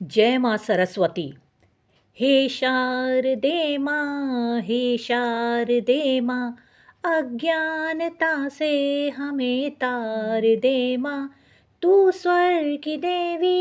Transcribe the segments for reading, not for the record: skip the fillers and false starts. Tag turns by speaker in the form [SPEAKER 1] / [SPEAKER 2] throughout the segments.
[SPEAKER 1] जय माँ सरस्वती। हे शारदे माँ, हे शारदे माँ, अज्ञानता से हमें तार दे माँ। तू स्वर की देवी,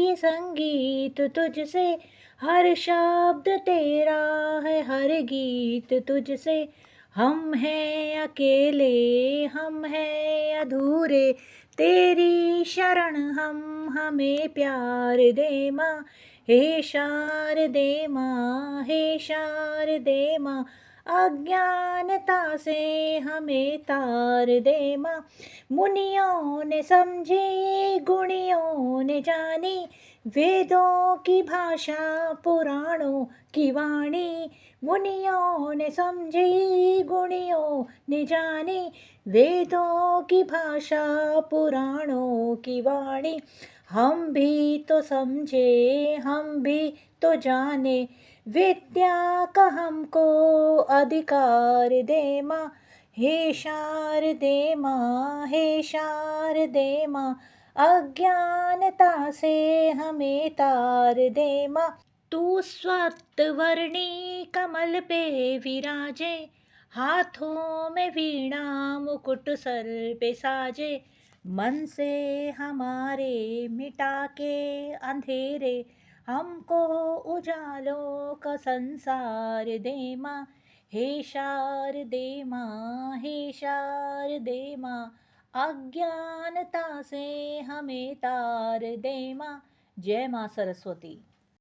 [SPEAKER 1] ये संगीत तुझसे, हर शब्द तेरा है, हर गीत तुझसे। हम हैं अकेले, हम हैं अधूरे, तेरी शरण हम, हमें प्यार दे माँ। हे शारदे माँ, हे शारदे माँ, अज्ञानता से हमें तार दे माँ। मुनियों ने समझी, गुणियों ने जानी, वेदों की भाषा पुराणों की वाणी। मुनियों ने समझी, गुणियों ने जानी, वेदों की भाषा पुराणों की वाणी। हम भी तो समझे, हम भी तो जाने, विद्या का हमको अधिकार दे माँ। हे शारदे माँ, हे शारदे माँ, अज्ञानता से हमें तार दे माँ। तू स्वत्वर्णी कमल पे विराजे, हाथों में वीणा मुकुट सर पे साजे। मन से हमारे मिटा के अंधेरे, हमको उजालों का संसार दे माँ। हे शारदे माँ, हे शारदे माँ, अज्ञानता से हमें तार दे माँ। जय माँ सरस्वती।